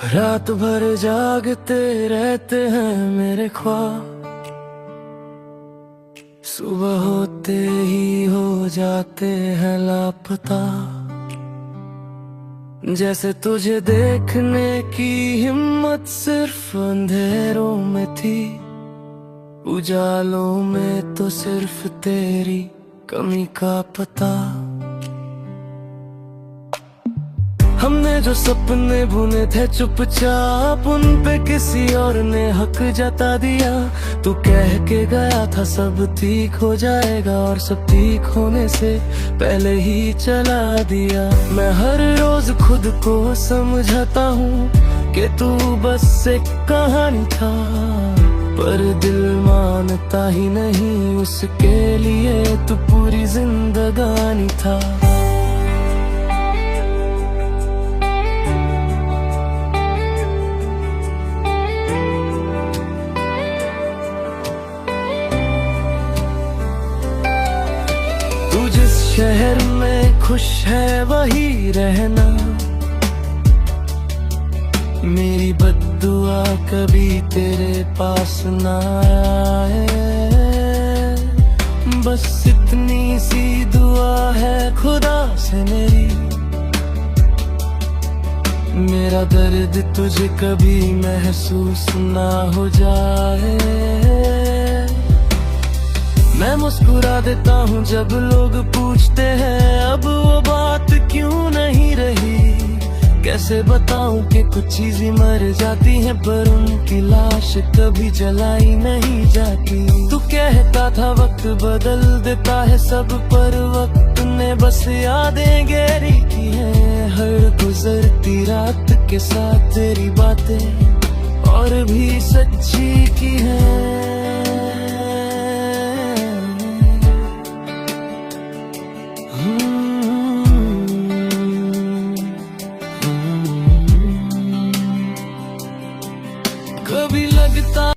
रात भर जागते रहते हैं मेरे ख्वाब, सुबह होते ही हो जाते हैं लापता। जैसे तुझे देखने की हिम्मत सिर्फ अंधेरों में थी, उजालों में तो सिर्फ तेरी कमी का पता। हमने जो सपने बुने थे चुपचाप, उन पे किसी और ने हक जता दिया। तू कह के गया था सब ठीक हो जाएगा, और सब ठीक होने से पहले ही चला दिया। मैं हर रोज खुद को समझाता हूँ कि तू बस एक कहानी था, पर दिल मानता ही नहीं, उसके लिए तू पूरी जिंदगानी था। तू जिस शहर में खुश है वही रहना, मेरी बद्दुआ कभी तेरे पास ना आए। बस इतनी सी दुआ है खुदा से मेरी, मेरा दर्द तुझे कभी महसूस ना हो जाए। मैं मुस्कुरा देता हूँ जब लोग पूछते हैं अब वो बात क्यों नहीं रही। कैसे बताऊं कि कुछ चीजें मर जाती हैं पर उनकी लाश कभी जलाई नहीं जाती। तू कहता था वक्त बदल देता है सब, पर वक्त ने बस यादें गहरी की हैं। हर गुजरती रात के साथ तेरी बातें और भी सच्ची की हैं। कभी लगता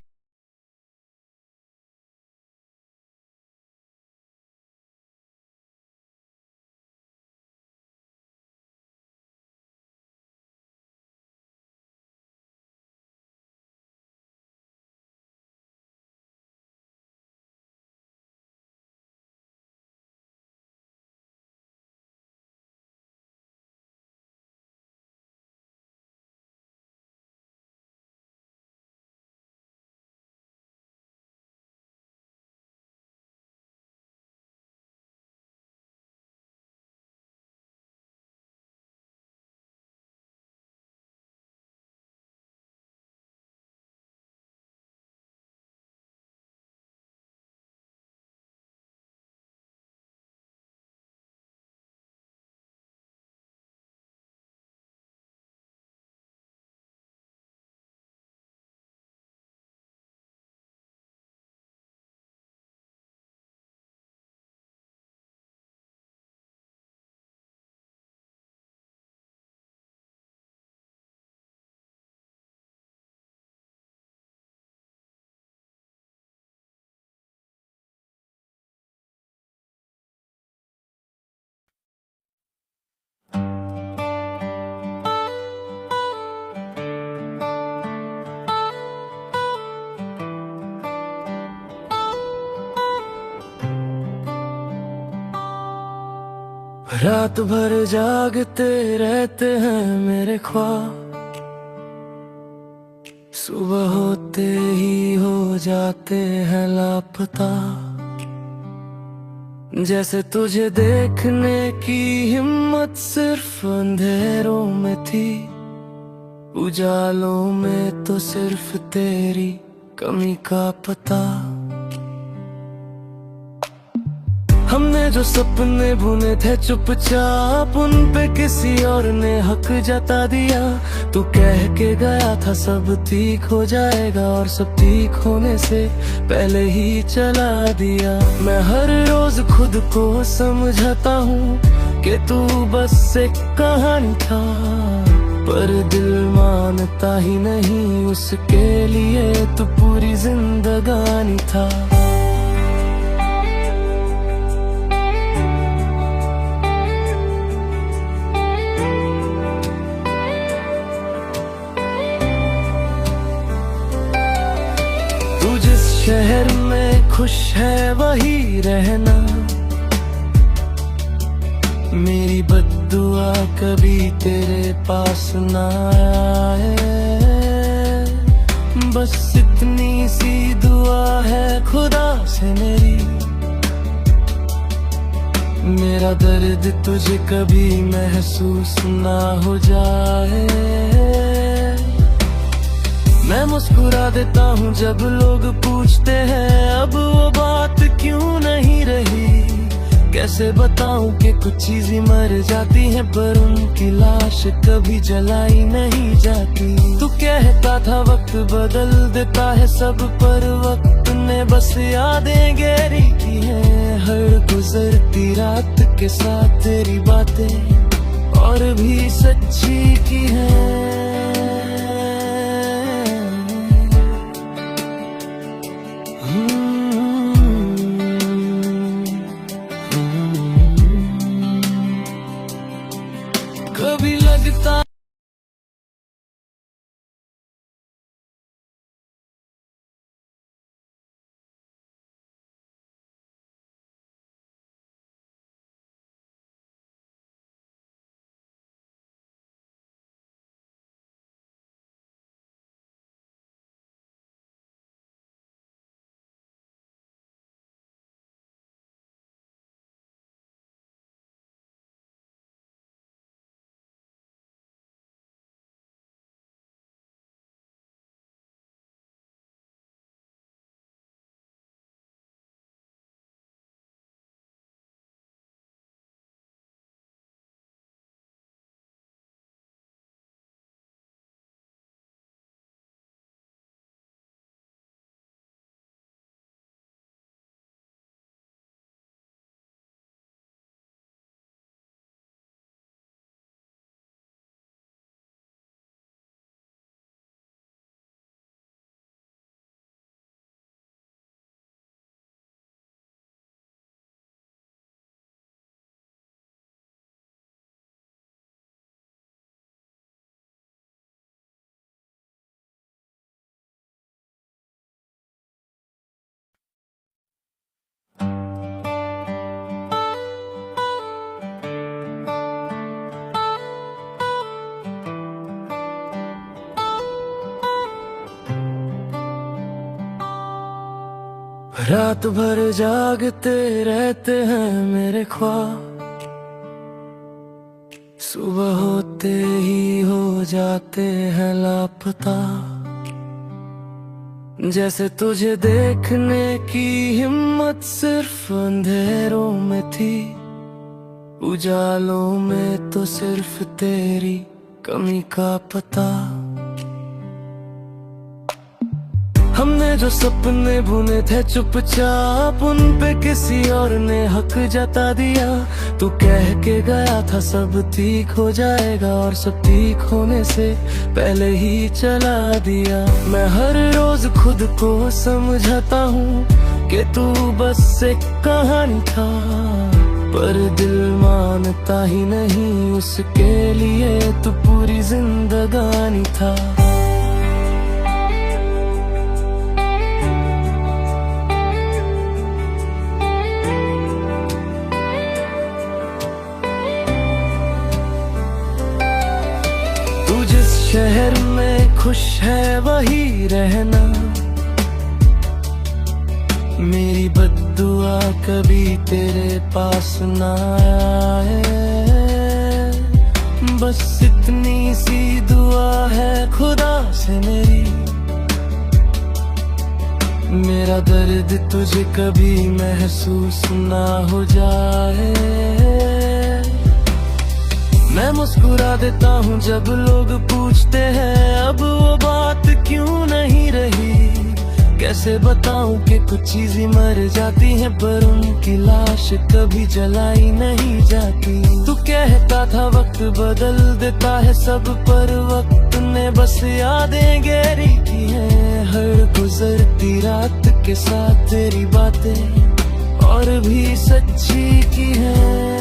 रात भर जागते रहते हैं मेरे ख्वाब, सुबह होते ही हो जाते हैं लापता। जैसे तुझे देखने की हिम्मत सिर्फ अंधेरों में थी, उजालों में तो सिर्फ तेरी कमी का पता। हमने जो सपने बुने थे चुपचाप, उन पे किसी और ने हक जता दिया। तू कह के गया था सब ठीक हो जाएगा, और सब ठीक होने से पहले ही चला दिया। मैं हर रोज खुद को समझाता हूँ कि तू बस एक कहानी था, पर दिल मानता ही नहीं, उसके लिए तू पूरी जिंदगानी था। शहर में खुश है वही रहना, मेरी बद्दुआ कभी तेरे पास ना आए। बस इतनी सी दुआ है खुदा से मेरी, मेरा दर्द तुझे कभी महसूस ना हो जाए। मैं मुस्कुरा देता हूँ जब लोग पूछते हैं अब वो बात क्यों नहीं रही। कैसे बताऊं कि कुछ चीजें मर जाती हैं पर उनकी लाश कभी जलाई नहीं जाती। तू कहता था वक्त बदल देता है सब, पर वक्त ने बस यादें गहरी की हैं। हर गुजरती रात के साथ तेरी बातें और भी सच्ची की हैं। कभी लगता रात भर जागते रहते हैं मेरे ख्वाब, सुबह होते ही हो जाते हैं लापता। जैसे तुझे देखने की हिम्मत सिर्फ अंधेरों में थी, उजालों में तो सिर्फ तेरी कमी का पता। हमने जो सपने बुने थे चुपचाप, उन पे किसी और ने हक जता दिया। तू कह के गया था सब ठीक हो जाएगा, और सब ठीक होने से पहले ही चला दिया। मैं हर रोज खुद को समझाता हूँ कि तू बस एक कहानी था, पर दिल मानता ही नहीं, उसके लिए तू पूरी जिंदगानी था। जिस शहर में खुश है वही रहना, मेरी बद्दुआ कभी तेरे पास ना आए। बस इतनी सी दुआ है खुदा से मेरी, मेरा दर्द तुझे कभी महसूस ना हो जाए। मैं मुस्कुरा देता हूँ जब लोग पूछते हैं अब वो बात क्यों नहीं रही। कैसे बताऊं कि कुछ चीजें मर जाती हैं पर उनकी लाश कभी जलाई नहीं जाती। तू कहता था वक्त बदल देता है सब, पर वक्त ने बस यादें गहरी की हैं। हर गुजरती रात के साथ तेरी बातें और भी सच्ची की हैं।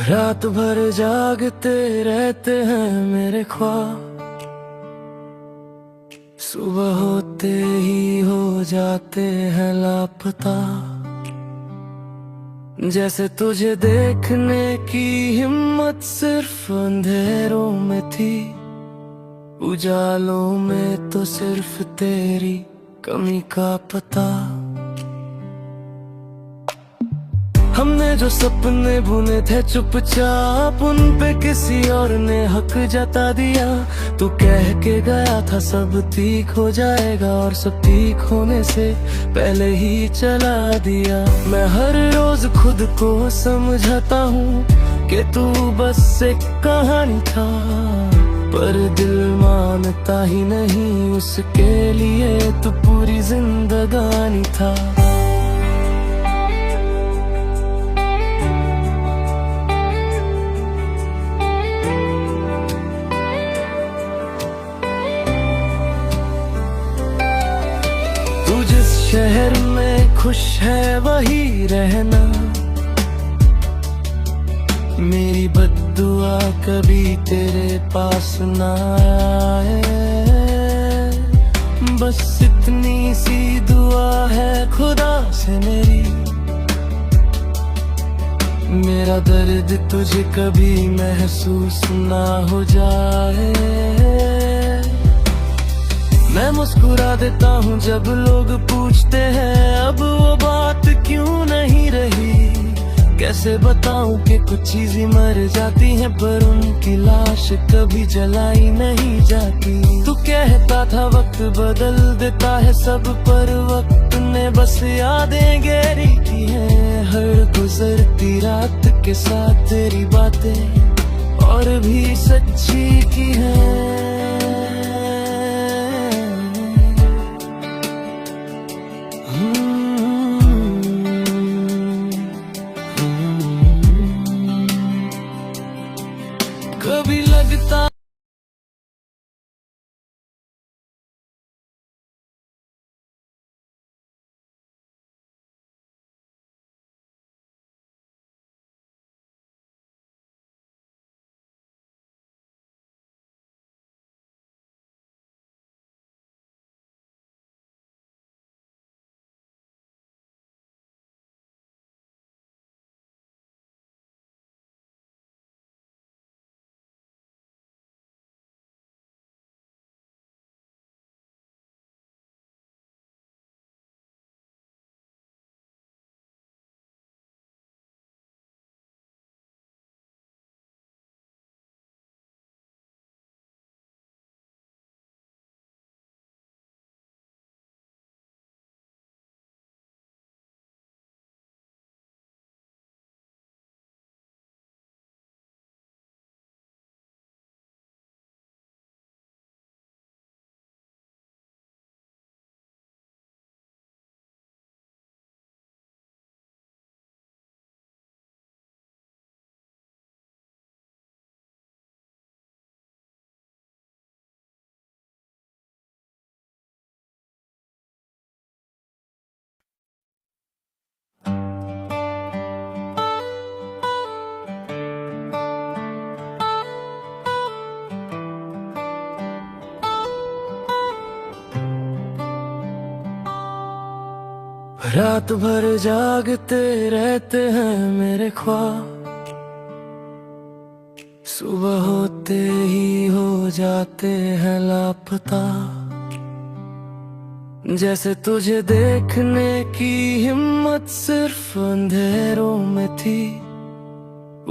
रात भर जागते रहते हैं मेरे ख्वाब, सुबह होते ही हो जाते हैं लापता। जैसे तुझे देखने की हिम्मत सिर्फ अंधेरों में थी, उजालों में तो सिर्फ तेरी कमी का पता। हमने जो सपने बुने थे चुपचाप, उन पे किसी और ने हक जता दिया। तू कह के गया था सब ठीक हो जाएगा, और सब ठीक होने से पहले ही चला दिया। मैं हर रोज खुद को समझाता हूँ कि तू बस एक कहानी था, पर दिल मानता ही नहीं, उसके लिए तू पूरी जिंदगानी था। तू जिस शहर में खुश है वही रहना, मेरी बद्दुआ कभी तेरे पास ना आए। बस इतनी सी दुआ है खुदा से मेरी, मेरा दर्द तुझे कभी महसूस ना हो जाए। मैं मुस्कुरा देता हूँ जब लोग पूछते हैं अब वो बात क्यों नहीं रही। कैसे बताऊं कि कुछ चीजें मर जाती हैं पर उनकी लाश कभी जलाई नहीं जाती। तू कहता था वक्त बदल देता है सब, पर वक्त ने बस यादें गहरी की हैं। हर गुजरती रात के साथ तेरी बातें और भी सच्ची की हैं। कभी लगता रात भर जागते रहते हैं मेरे ख्वाब, सुबह होते ही हो जाते हैं लापता। जैसे तुझे देखने की हिम्मत सिर्फ अंधेरों में थी,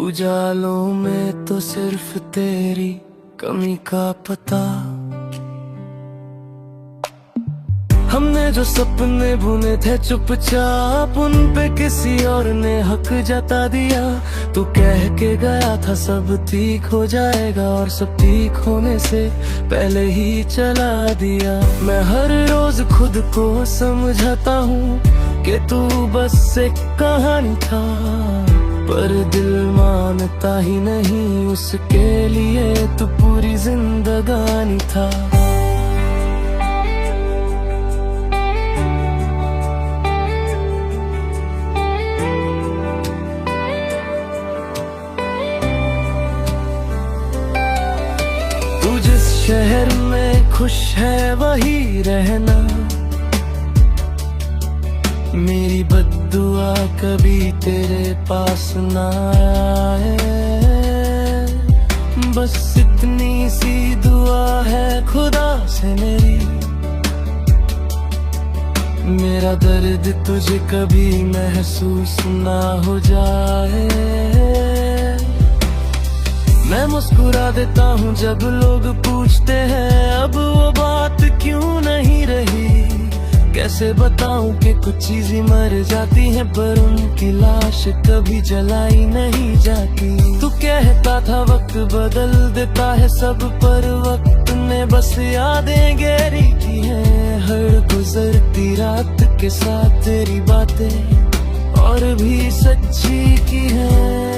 उजालों में तो सिर्फ तेरी कमी का पता। हमने जो सपने बुने थे चुपचाप, उन पे किसी और ने हक जता दिया। तू कह के गया था सब ठीक हो जाएगा, और सब ठीक होने से पहले ही चला दिया। मैं हर रोज खुद को समझाता हूँ कि तू बस एक कहानी था, पर दिल मानता ही नहीं, उसके लिए तू पूरी जिंदगानी था। खुश है वही रहना। मेरी बद्दुआ कभी तेरे पास ना आए, बस इतनी सी दुआ है खुदा से मेरी। मेरा दर्द तुझे कभी महसूस ना हो जाए। मैं मुस्कुरा देता हूँ जब लोग पूछते हैं अब वो बात क्यों नहीं रही। कैसे बताऊं कि कुछ चीजें मर जाती हैं पर उनकी लाश कभी जलाई नहीं जाती। तू कहता था वक्त बदल देता है सब, पर वक्त ने बस यादें गहरी की हैं। हर गुजरती रात के साथ तेरी बातें और भी सच्ची की हैं।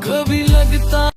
कभी लगता